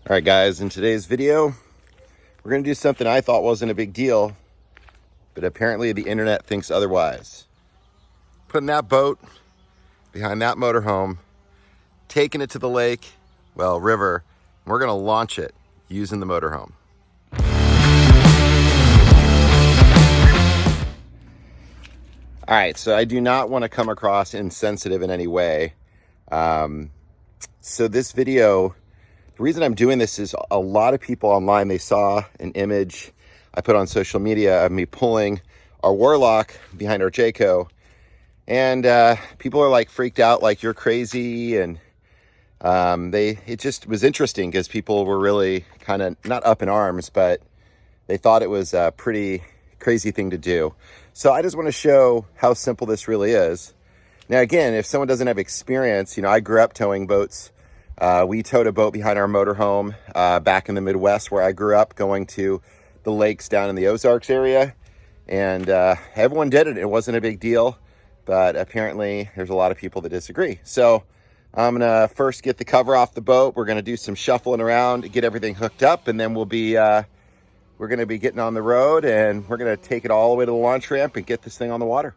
All right, guys, in today's video, we're going to do something I thought wasn't a big deal, but apparently the internet thinks otherwise. Putting that boat behind that motorhome, taking it to the lake, well, river, and we're going to launch it using the motorhome. All right, so I do not want to come across insensitive in any way. So this video, the reason I'm doing this is a lot of people online, they saw an image I put on social media of me pulling our Warlock behind our Jayco. And people are like freaked out, like you're crazy. And it just was interesting because people were really kind of not up in arms, but they thought it was a pretty crazy thing to do. So I just want to show how simple this really is. Now, again, if someone doesn't have experience, I grew up towing boats. We towed a boat behind our motorhome back in the Midwest where I grew up, going to the lakes down in the Ozarks area. And everyone did it. It wasn't a big deal, but apparently there's a lot of people that disagree. So I'm going to first get the cover off the boat. We're going to do some shuffling around, get everything hooked up, and then we're going to be getting on the road, and we're going to take it all the way to the launch ramp and get this thing on the water.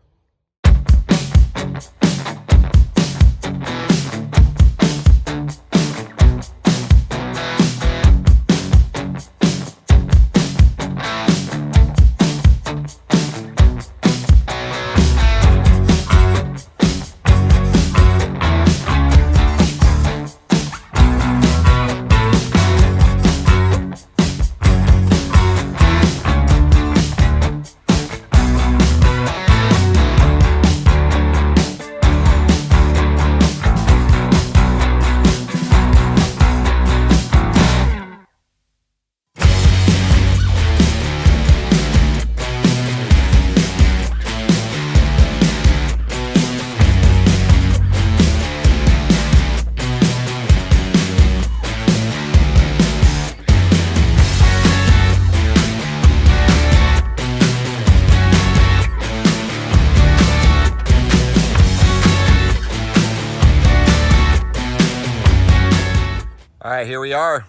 All right, here we are,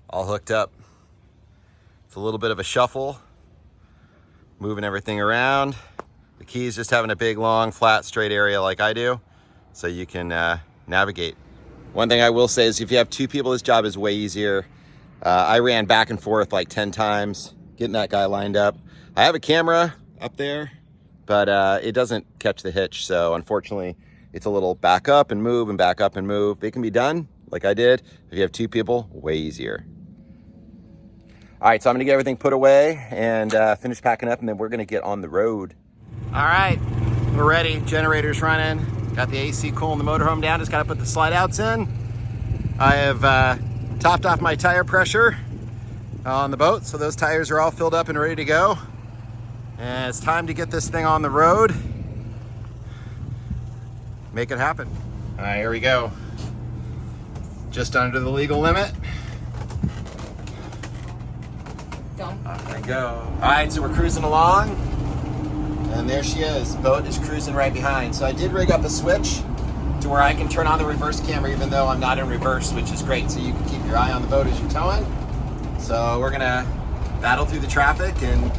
all hooked up. It's a little bit of a shuffle, moving everything around. The key is just having a big, long, flat, straight area like I do, so you can navigate. One thing I will say is if you have two people, this job is way easier. I ran back and forth like 10 times, getting that guy lined up. I have a camera up there, but it doesn't catch the hitch, so unfortunately, it's a little back up and move and back up and move. They can be done like I did. If you have two people, way easier. All right, so I'm gonna get everything put away and finish packing up, and then we're gonna get on the road. All right, we're ready. Generator's running. Got the AC cooling the motorhome down. Just gotta put the slide outs in. I have topped off my tire pressure on the boat, so those tires are all filled up and ready to go. And it's time to get this thing on the road. Make it happen. All right, here we go. Just under the legal limit. There we go. All right, so we're cruising along, and there she is. Boat is cruising right behind. So I did rig up a switch to where I can turn on the reverse camera even though I'm not in reverse, which is great. So you can keep your eye on the boat as you're towing. So we're gonna battle through the traffic and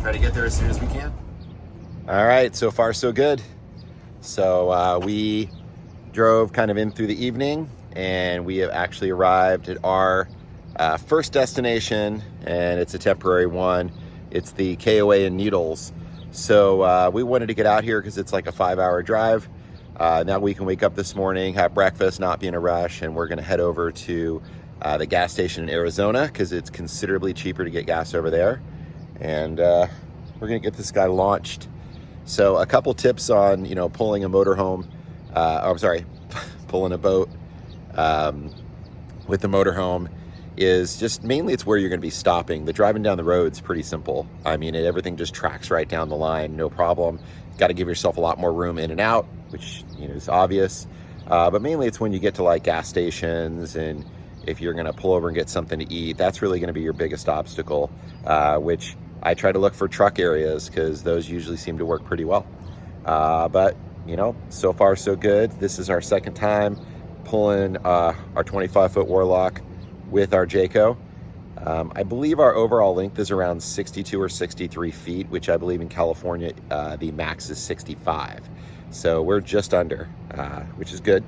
try to get there as soon as we can. All right, so far so good. So we drove kind of in through the evening, and we have actually arrived at our first destination, and it's a temporary one. It's the KOA in Needles. So we wanted to get out here because it's like a 5-hour drive. Now we can wake up this morning, have breakfast, not be in a rush, and we're gonna head over to the gas station in Arizona because it's considerably cheaper to get gas over there. And we're gonna get this guy launched. So a couple tips on, pulling a motorhome, pulling a boat with the motorhome is just mainly it's where you're going to be stopping. The driving down the road is pretty simple. I mean, everything just tracks right down the line, no problem. Got to give yourself a lot more room in and out, which is obvious. But mainly it's when you get to like gas stations, and if you're going to pull over and get something to eat, that's really going to be your biggest obstacle, which I try to look for truck areas because those usually seem to work pretty well. But so far so good. This is our second time pulling our 25-foot Warlock with our Jayco. I believe our overall length is around 62 or 63 feet, which I believe in California, the max is 65. So we're just under, which is good.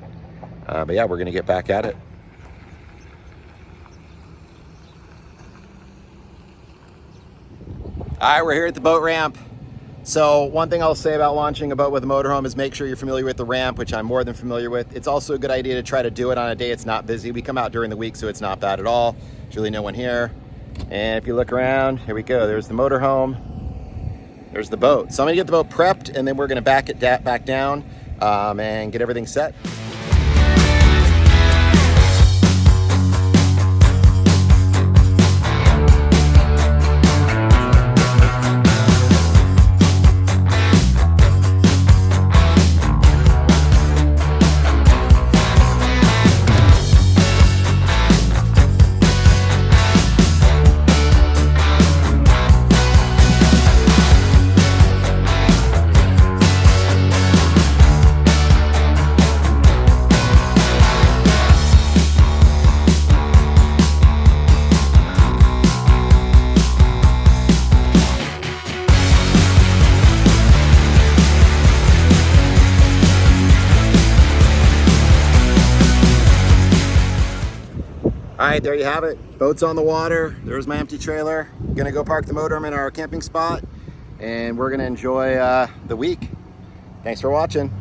But yeah, we're gonna get back at it. All right, we're here at the boat ramp. So one thing I'll say about launching a boat with a motorhome is make sure you're familiar with the ramp, which I'm more than familiar with. It's also a good idea to try to do it on a day it's not busy. We come out during the week, so it's not bad at all. There's really no one here. And if you look around, here we go. There's the motorhome. There's the boat. So I'm gonna get the boat prepped, and then we're gonna back it back down and get everything set. All right, there you have it. Boat's on the water. There's my empty trailer. Gonna go park the motorhome in our camping spot, and we're gonna enjoy the week. Thanks for watching.